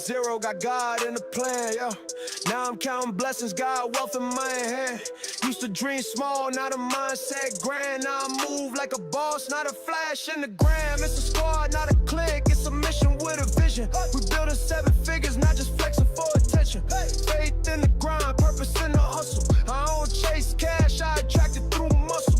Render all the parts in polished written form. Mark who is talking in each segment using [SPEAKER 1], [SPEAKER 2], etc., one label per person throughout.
[SPEAKER 1] zero, got God in the plan, yo. Now I'm counting blessings, got wealth in my hand. Used to dream small, now the mindset grand. Now I move like a boss, not a flash in the gram. It's a squad, not a clique, it's a mission with a vision. We building 7 figures, not just flexing for attention. Faith in the grind, purpose in the hustle. I don't chase cash, I attract it through muscle.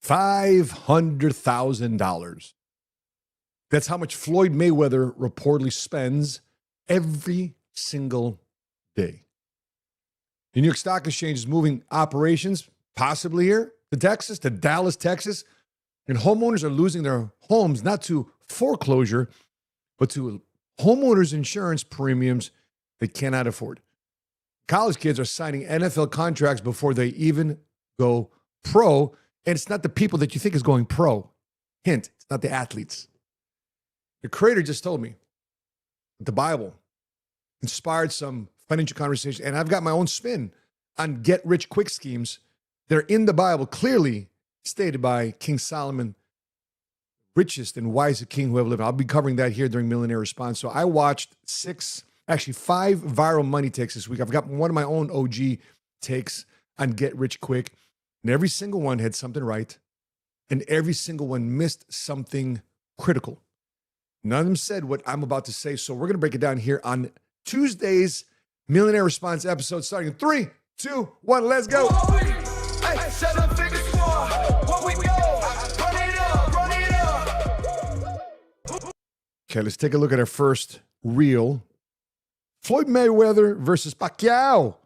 [SPEAKER 2] $500,000. That's how much Floyd Mayweather reportedly spends every single day. The New York Stock Exchange is moving operations, possibly here to Texas, to Dallas, Texas. And homeowners are losing their homes, not to foreclosure, but to homeowners insurance premiums they cannot afford. College kids are signing NFL contracts before they even go pro. And it's not the people that you think is going pro. Hint, it's not the athletes. The creator just told me that the Bible inspired some financial conversation, and I've got my own spin on get-rich-quick schemes. They're in the Bible, clearly stated by King Solomon, richest and wisest king who ever lived. I'll be covering that here during Millionaire Response. So I watched 5 viral money takes this week. I've got one of my own OG takes on get-rich-quick. And every single one had something right, and every single one missed something critical. None of them said what I'm about to say, so we're going to break it down here on Tuesday's Millionaire Response episode, starting in 3, 2, 1, let's go. Okay, let's take a look at our first reel. Floyd Mayweather versus Pacquiao.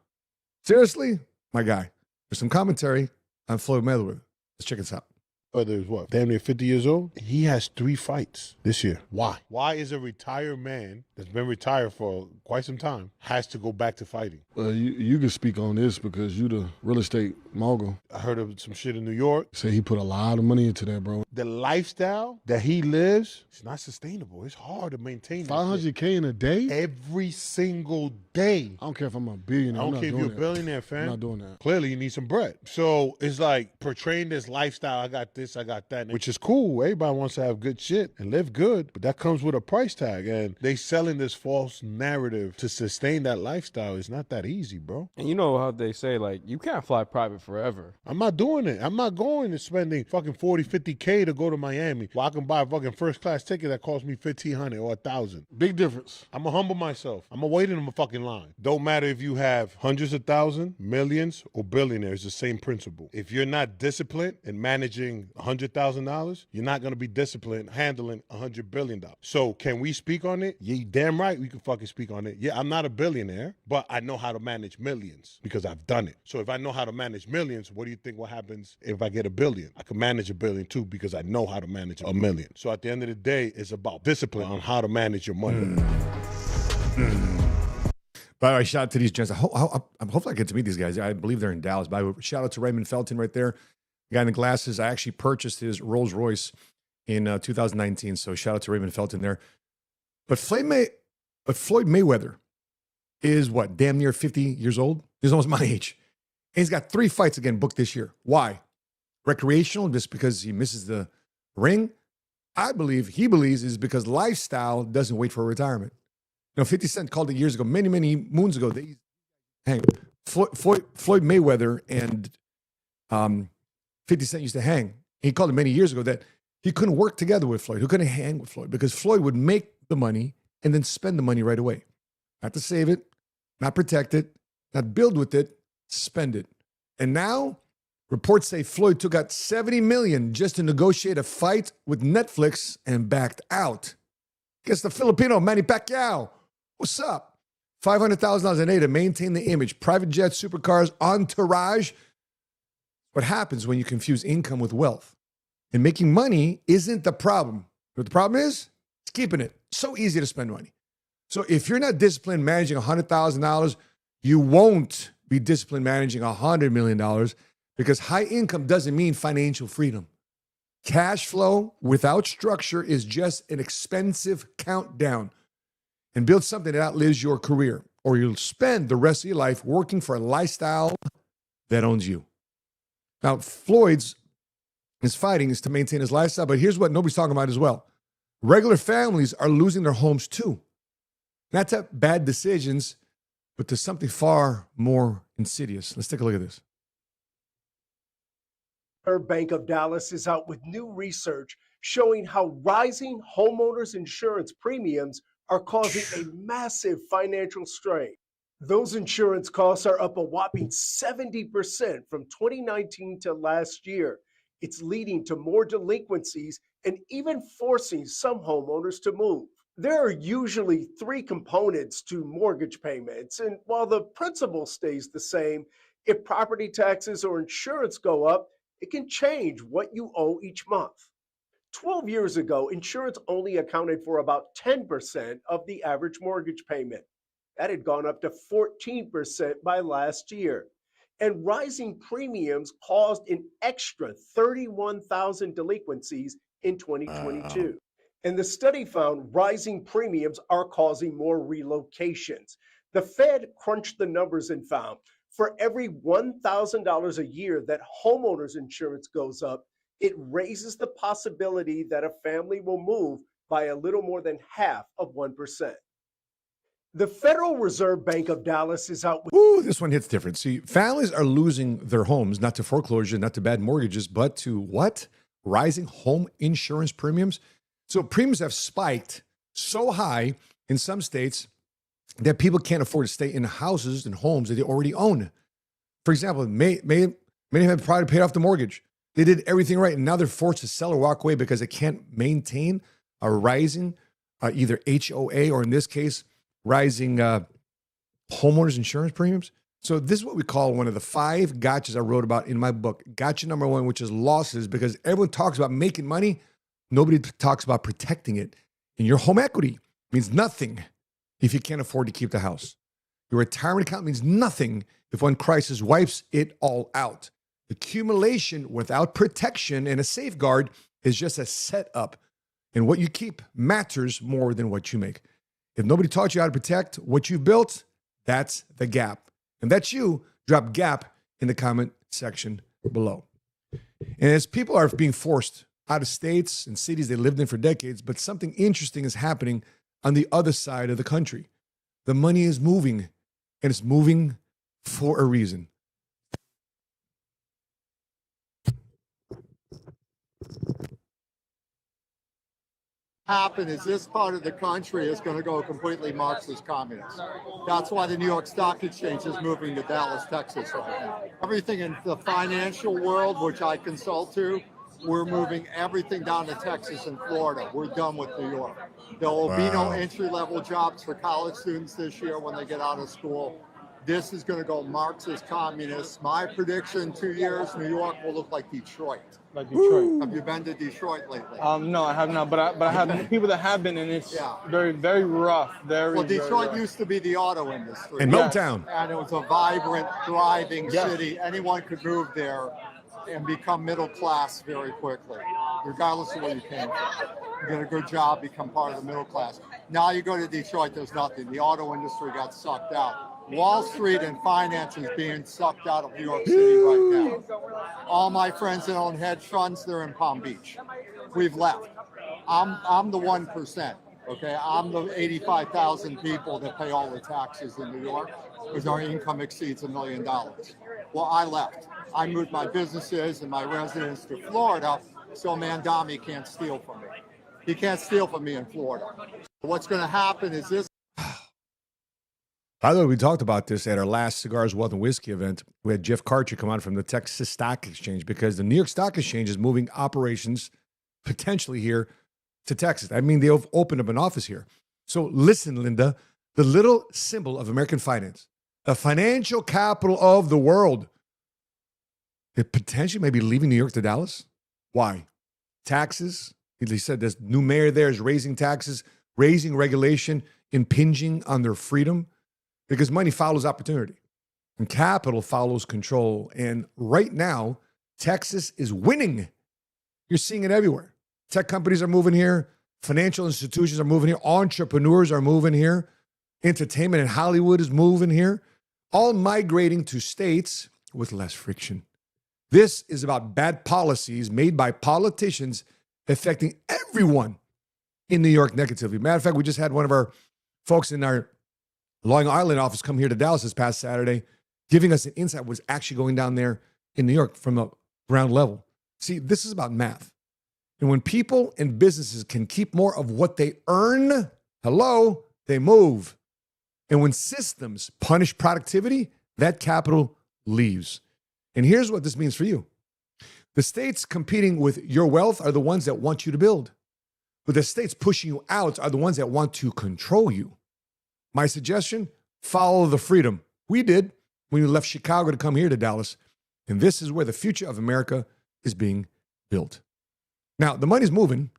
[SPEAKER 2] Seriously? My guy. There's some commentary on Floyd Mayweather. Let's check this out.
[SPEAKER 3] There's what, damn near 50 years old? He has 3 fights this year. Why? Why is a retired man that's been retired for quite some time has to go back to fighting?
[SPEAKER 4] Well, you can speak on this because you the real estate mogul.
[SPEAKER 3] I heard of some shit in New York.
[SPEAKER 4] Say he put a lot of money into that, bro.
[SPEAKER 3] The lifestyle that he lives, it's not sustainable. It's hard to maintain.
[SPEAKER 4] $500K in a day?
[SPEAKER 3] Every single day.
[SPEAKER 4] I don't care if I'm a billionaire.
[SPEAKER 3] I don't care if you're a billionaire, fam.
[SPEAKER 4] I'm not doing that.
[SPEAKER 3] Clearly, you need some bread. So it's like portraying this lifestyle. I got this, I got that, which is cool. Everybody wants to have good shit and live good, but that comes with a price tag. And they selling this false narrative to sustain that lifestyle. It's not that easy, bro.
[SPEAKER 5] And you know how they say, like, you can't fly private forever.
[SPEAKER 3] I'm not doing it. I'm not going to spending fucking 40, 50K to go to Miami. Well, I can buy a fucking first class ticket that costs me $1,500 or $1,000.
[SPEAKER 4] Big difference.
[SPEAKER 3] I'm gonna humble myself. I'm gonna wait in a fucking line. Don't matter if you have hundreds of thousands, millions, or billionaires, the same principle. If you're not disciplined in managing $100,000, you're not gonna be disciplined handling $100 billion. So can we speak on it? Yeah, damn right we can fucking speak on it. Yeah, I'm not a billionaire, but I know how to manage millions because I've done it. So if I know how to manage millions, what do you think what happens if I get $1 billion? I can manage $1 billion too because I know how to manage $1 million. So at the end of the day, it's about discipline on how to manage your money.
[SPEAKER 2] By the way, shout out to these gents. Hopefully I get to meet these guys. I believe they're in Dallas. By the way, shout out to Raymond Felton right there. The guy in the glasses. I actually purchased his Rolls Royce in 2019. So shout out to Raymond Felton there. But Floyd Mayweather is what? Damn near 50 years old? He's almost my age. And he's got 3 fights again booked this year. Why? Recreational, just because he misses the ring? He believes is because lifestyle doesn't wait for retirement. You know, 50 Cent called it years ago, many, many moons ago. Floyd Mayweather and 50 Cent used to hang. He called it many years ago that he couldn't work together with Floyd. He couldn't hang with Floyd because Floyd would make the money and then spend the money right away. Not to save it, not protect it, not build with it, spend it. And now reports say Floyd took out $70 million just to negotiate a fight with Netflix and backed out. Guess the Filipino Manny Pacquiao. What's up? $500,000 a day to maintain the image. Private jets, supercars, entourage. What happens when you confuse income with wealth? And making money isn't the problem. What the problem is? It's keeping it. So easy to spend money. So if you're not disciplined managing $100,000, you won't be disciplined managing $100 million because high income doesn't mean financial freedom. Cash flow without structure is just an expensive countdown. And build something that outlives your career, or you'll spend the rest of your life working for a lifestyle that owns you. Now, Floyd's his fighting is to maintain his lifestyle, but here's what nobody's talking about as well. Regular families are losing their homes too. Not to bad decisions, but to something far more insidious. Let's take a look at this.
[SPEAKER 6] Bank of Dallas is out with new research showing how rising homeowners insurance premiums are causing a massive financial strain. Those insurance costs are up a whopping 70% from 2019 to last year. It's leading to more delinquencies and even forcing some homeowners to move. There are usually three components to mortgage payments, and while the principal stays the same, if property taxes or insurance go up, it can change what you owe each month. 12 years ago, insurance only accounted for about 10% of the average mortgage payment. That had gone up to 14% by last year. And rising premiums caused an extra 31,000 delinquencies in 2022. And the study found rising premiums are causing more relocations. The Fed crunched the numbers and found for every $1,000 a year that homeowners insurance goes up, it raises the possibility that a family will move by a little more than half of 1%. The Federal Reserve Bank of Dallas is out with...
[SPEAKER 2] Ooh, this one hits different. See, families are losing their homes, not to foreclosure, not to bad mortgages, but to what? Rising home insurance premiums. So premiums have spiked so high in some states that people can't afford to stay in houses and homes that they already own. For example, many have probably paid off the mortgage. They did everything right, and now they're forced to sell or walk away because they can't maintain a rising either HOA or, in this case, rising homeowners insurance premiums. So this is what we call one of the 5 gotchas I wrote about in my book. Gotcha number 1, which is losses, because everyone talks about making money. Nobody talks about protecting it. And your home equity means nothing if you can't afford to keep the house. Your retirement account means nothing if one crisis wipes it all out. Accumulation without protection and a safeguard is just a setup. And what you keep matters more than what you make. If nobody taught you how to protect what you've built, that's the gap. And that's you. Drop gap in the comment section below. And as people are being forced out of states and cities they lived in for decades, but something interesting is happening on the other side of the country. The money is moving, and it's moving for a reason.
[SPEAKER 7] Happen is this part of the country is going to go completely Marxist communist. That's why the New York Stock Exchange is moving to Dallas, Texas right now. Everything in the financial world, which I consult to, we're moving everything down to Texas and Florida. We're done with New York. There will be no entry-level jobs for college students this year when they get out of school. This is going to go Marxist communist. My prediction, 2 years, New York will look like Detroit.
[SPEAKER 5] Like Detroit.
[SPEAKER 7] Have you been to Detroit lately?
[SPEAKER 5] No, I have not, but I have people that have been, and it's very, very rough.
[SPEAKER 7] Well, Detroit used to be the auto industry.
[SPEAKER 2] And Motown.
[SPEAKER 7] And it was a vibrant, thriving city. Anyone could move there and become middle class very quickly, regardless of where you came from. You get a good job, become part of the middle class. Now you go to Detroit, there's nothing. The auto industry got sucked out. Wall Street and finance is being sucked out of New York City right now. All my friends that own hedge funds, they're in Palm Beach. We've left. I'm the 1%, okay? I'm the 85,000 people that pay all the taxes in New York because our income exceeds $1 million. Well, I left. I moved my businesses and my residence to Florida so Mandami can't steal from me. He can't steal from me in Florida. What's going to happen is this.
[SPEAKER 2] By the way, we talked about this at our last Cigars, Wealth, and Whiskey event. We had Jeff Karcher come on from the Texas Stock Exchange because the New York Stock Exchange is moving operations potentially here to Texas. I mean, they've opened up an office here. So listen, Linda, the little symbol of American finance, the financial capital of the world, it potentially may be leaving New York to Dallas. Why? Taxes. He said this new mayor there is raising taxes, raising regulation, impinging on their freedom. Because money follows opportunity and capital follows control. And right now, Texas is winning. You're seeing it everywhere. Tech companies are moving here. Financial institutions are moving here. Entrepreneurs are moving here. Entertainment and Hollywood is moving here. All migrating to states with less friction. This is about bad policies made by politicians affecting everyone in New York negatively. Matter of fact, we just had one of our folks in our Long Island office come here to Dallas this past Saturday, giving us an insight what's actually going down there in New York from a ground level. See, this is about math. And when people and businesses can keep more of what they earn, they move. And when systems punish productivity, that capital leaves. And here's what this means for you. The states competing with your wealth are the ones that want you to build. But the states pushing you out are the ones that want to control you. My suggestion, follow the freedom. We did when we left Chicago to come here to Dallas. And this is where the future of America is being built. Now, the money's moving.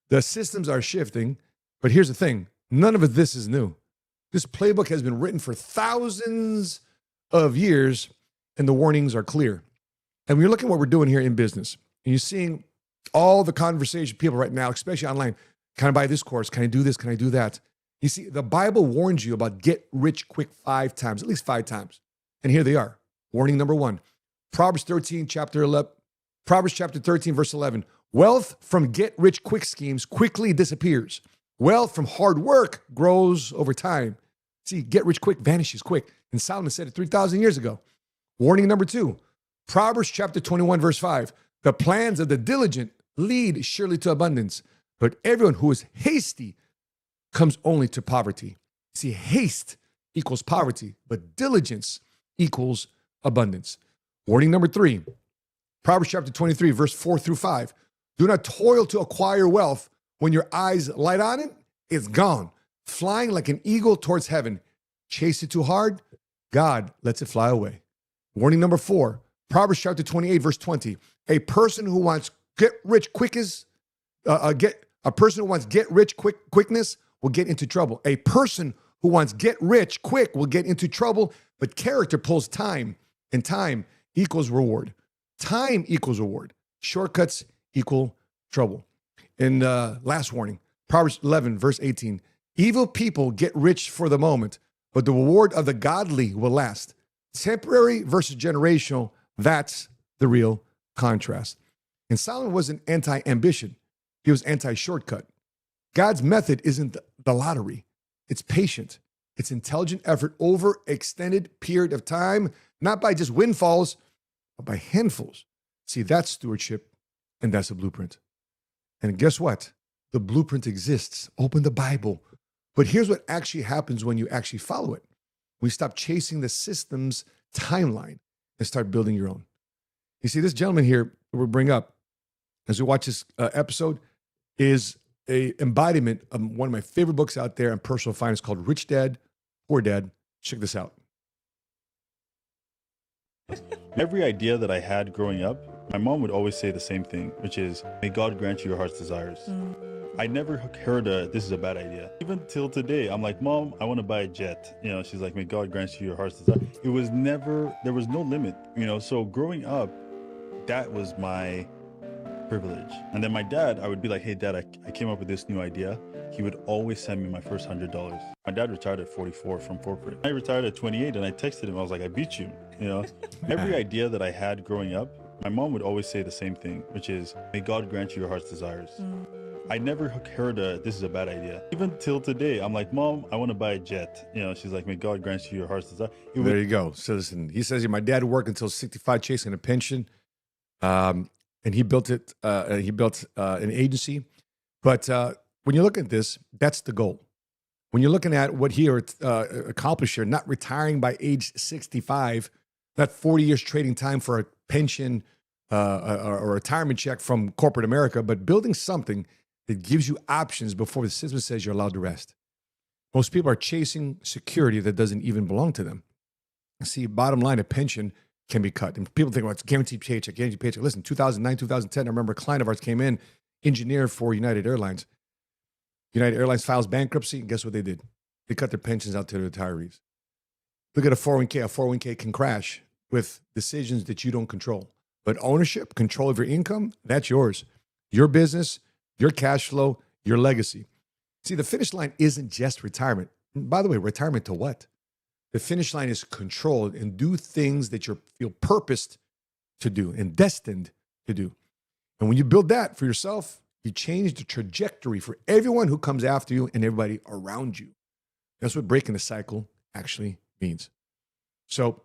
[SPEAKER 2] The systems are shifting. But here's the thing. None of this is new. This playbook has been written for thousands of years, and the warnings are clear. And when you're looking at what we're doing here in business, and you're seeing all the conversation people right now, especially online, can I buy this course? Can I do this? Can I do that? You see, the Bible warns you about get rich quick 5 times, at least 5 times. And here they are. Warning number 1. Proverbs chapter 13, verse 11. Wealth from get rich quick schemes quickly disappears. Wealth from hard work grows over time. See, get rich quick vanishes quick. And Solomon said it 3,000 years ago. Warning number 2. Proverbs chapter 21, verse 5. The plans of the diligent lead surely to abundance, but everyone who is hasty comes only to poverty. See, haste equals poverty, but diligence equals abundance. Warning number 3. Proverbs chapter 23, verse 4 through 5. Do not toil to acquire wealth. When your eyes light on it, it's gone, flying like an eagle towards heaven. Chase it too hard, God lets it fly away. Warning number 4, Proverbs chapter 28, verse 20. A person who wants quickness will get into trouble. A person who wants get rich quick will get into trouble, but character pulls time, and time equals reward. Time equals reward. Shortcuts equal trouble. And last warning, Proverbs 11, verse 18. Evil people get rich for the moment, but the reward of the godly will last. Temporary versus generational, that's the real contrast. And Solomon wasn't anti-ambition. He was anti-shortcut. God's method isn't the lottery. It's patient. It's intelligent effort over extended period of time, not by just windfalls, but by handfuls. See, that's stewardship, and that's a blueprint. And guess what? The blueprint exists. Open the Bible. But here's what actually happens when you actually follow it. We stop chasing the system's timeline and start building your own. You see, this gentleman here we'll bring up as we watch this episode is a embodiment of one of my favorite books out there on personal finance called Rich Dad, Poor Dad. Check this out.
[SPEAKER 8] Every idea that I had growing up, my mom would always say the same thing, which is, may God grant you your heart's desires. I never heard this is a bad idea. Even till today, I'm like, Mom, I want to buy a jet. You know, she's like, may God grant you your heart's desire. It was never, there was no limit, you know, so growing up, that was my privilege. And then my dad, I would be like, hey dad, I came up with this new idea. He would always send me my first $100. My dad retired at 44 from corporate. I retired at 28 and I texted him, I was like, I beat you, you know. Every idea that I had growing up, my mom would always say the same thing, which is, may God grant you your heart's desires. I never heard this is a bad idea. Even till today, I'm like, Mom, I want to buy a jet. You know, she's like, may God grant you your heart's desire.
[SPEAKER 2] There you go. So listen, he says, my dad worked until 65 chasing a pension. And he built it. He built an agency. But when you look at this, that's the goal. When you're looking at what he accomplished here, not retiring by age 65, not 40 years trading time for a pension or a retirement check from corporate America, but building something that gives you options before the system says you're allowed to rest. Most people are chasing security that doesn't even belong to them. See, bottom line, a pension can be cut. And people think, well, it's guaranteed paycheck, guaranteed paycheck. Listen, 2009, 2010, I remember a client of ours came in, engineer for United Airlines. United Airlines files bankruptcy, and guess what they did? They cut their pensions out to the retirees. Look at a 401k. A 401k can crash with decisions that you don't control. But ownership, control of your income, that's yours. Your business, your cash flow, your legacy. See, the finish line isn't just retirement. By the way, retirement to what? The finish line is control and do things that you feel purposed to do and destined to do. And when you build that for yourself, you change the trajectory for everyone who comes after you and everybody around you. That's what breaking the cycle actually means. So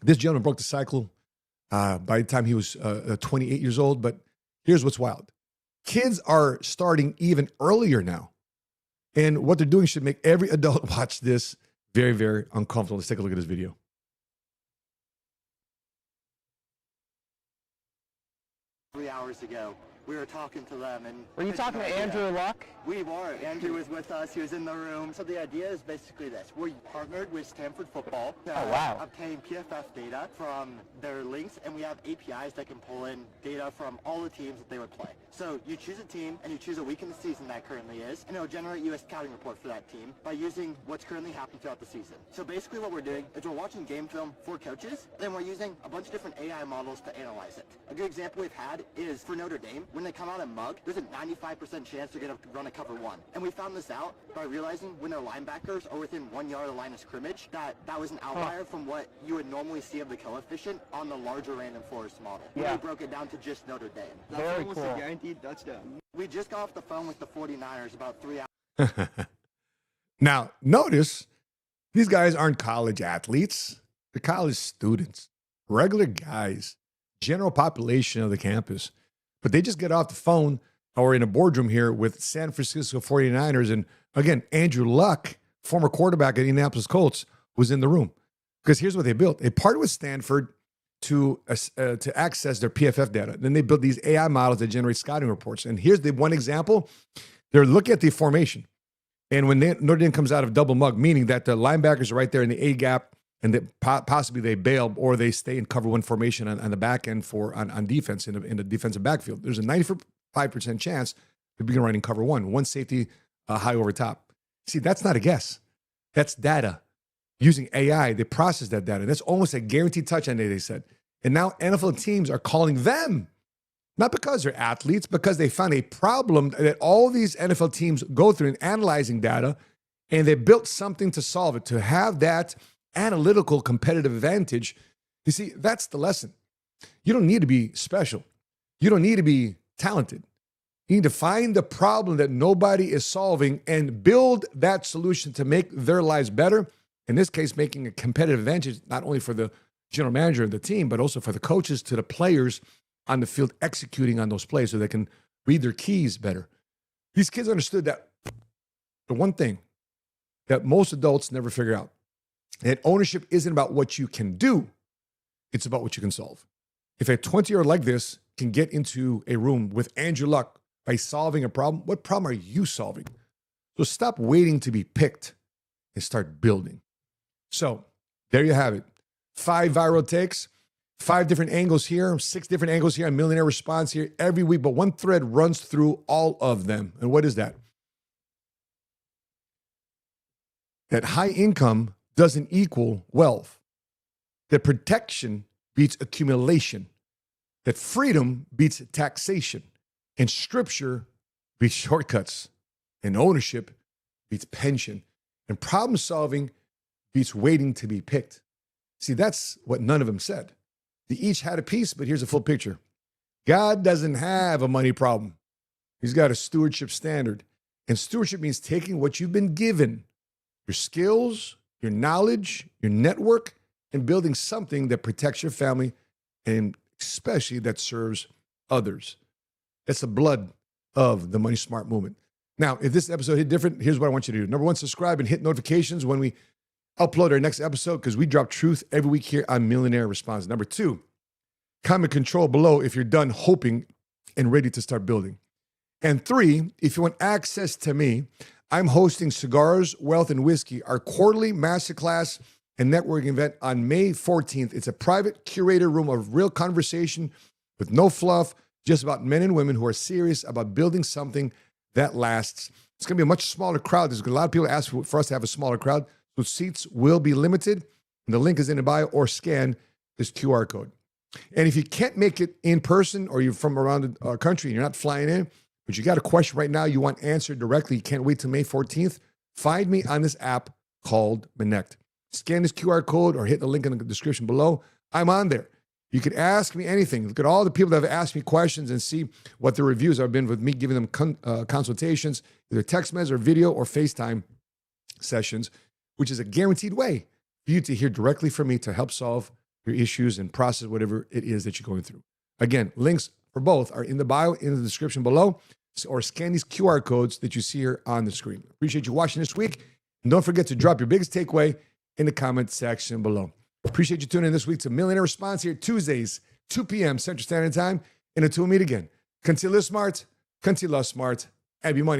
[SPEAKER 2] this gentleman broke the cycle by the time he was 28 years old. But here's what's wild. Kids are starting even earlier now. And what they're doing should make every adult watch this very, very uncomfortable. Let's take a look at this video.
[SPEAKER 9] 3 hours ago, we were talking to them, and
[SPEAKER 5] Were you talking to Andrew Luck?
[SPEAKER 9] we were. Andrew was with us. He was in the room. So the idea is basically this: we partnered with Stanford Football to obtain PFF data from their links, and we have APIs that can pull in data from all the teams that they would play. So you choose a team, and you choose a week in the season that currently is, and it will generate you a scouting report for that team by using what's currently happening throughout the season. So basically what we're doing is we're watching game film for coaches, then we're using a bunch of different AI models to analyze it. A good example we've had is for Notre Dame. When they come out and mug, there's a 95% chance they're going to run a cover one. And we found this out by realizing when their linebackers are within 1 yard of the line of scrimmage, that was an outlier from what you would normally see of the coefficient on the larger random forest model. Yeah. We broke it down to just Notre Dame. That's
[SPEAKER 5] Very
[SPEAKER 9] almost
[SPEAKER 5] cool.
[SPEAKER 9] a guaranteed touchdown. We just got off the phone with the 49ers about 3 hours.
[SPEAKER 2] Now, notice these guys aren't college athletes. They're college students, regular guys, general population of the campus. But they just get off the phone or in a boardroom here with San Francisco 49ers. And again, Andrew Luck, former quarterback at Indianapolis Colts, was in the room. Because here's what they built. They partnered with Stanford to access their PFF data. Then they built these AI models that generate scouting reports. And here's the one example. They're looking at the formation. And when Notre Dame comes out of double mug, meaning that the linebackers are right there in the A gap, and that possibly they bail or they stay in cover one formation on the back end on defense in the defensive backfield. There's a 95% chance they're going to run in cover one safety high over top. See, that's not a guess. That's data. Using AI, they process that data. That's almost a guaranteed touchdown day, they said. And now NFL teams are calling them, not because they're athletes, because they found a problem that all these NFL teams go through in analyzing data, and they built something to solve it, to have that analytical competitive advantage. You see, that's the lesson. You don't need to be special. You don't need to be talented. You need to find the problem that nobody is solving and build that solution to make their lives better. In this case, making a competitive advantage, not only for the general manager of the team, but also for the coaches, to the players on the field executing on those plays so they can read their keys better. These kids understood that the one thing that most adults never figure out, that ownership isn't about what you can do, it's about what you can solve. If a 20-year-old like this can get into a room with Andrew Luck by solving a problem, what problem are you solving? So stop waiting to be picked and start building. So there you have it. 5 viral takes, 5 different angles here, 6 different angles here, a Millionaire response here every week, but one thread runs through all of them. And what is that? That high income doesn't equal wealth. That protection beats accumulation. That freedom beats taxation. And scripture beats shortcuts. And ownership beats pension. And problem solving beats waiting to be picked. See, that's what none of them said. They each had a piece, but here's a full picture. God doesn't have a money problem. He's got a stewardship standard. And stewardship means taking what you've been given, your skills, your knowledge, your network, and building something that protects your family and especially that serves others. That's the blood of the Money Smart movement. Now, if this episode hit different, here's what I want you to do. Number 1, subscribe and hit notifications when we upload our next episode, because we drop truth every week here on Millionaire Response. Number 2, comment control below if you're done hoping and ready to start building. And 3, if you want access to me, I'm hosting Cigars, Wealth, and Whiskey, our quarterly masterclass and networking event on May 14th. It's a private curated room of real conversation with no fluff, just about men and women who are serious about building something that lasts. It's going to be a much smaller crowd. There's a lot of people ask for us to have a smaller crowd, so seats will be limited. And the link is in the bio, or scan this QR code. And if you can't make it in person, or you're from around the country and you're not flying in, but you got a question right now you want answered directly, you can't wait till May 14th, find me on this app called Connect. Scan this QR code or hit the link in the description below. I'm on there. You could ask me anything. Look at all the people that have asked me questions and see what the reviews have been with me giving them consultations, either text message or video or FaceTime sessions, which is a guaranteed way for you to hear directly from me to help solve your issues and process whatever it is that you're going through. Again, links for both are in the bio, in the description below, or scan these QR codes that you see here on the screen. Appreciate you watching this week. And don't forget to drop your biggest takeaway in the comment section below. Appreciate you tuning in this week to Millionaire Response here Tuesdays, 2 p.m. Central Standard Time. And until we meet again, continue to live smart, continue to love smart, and be money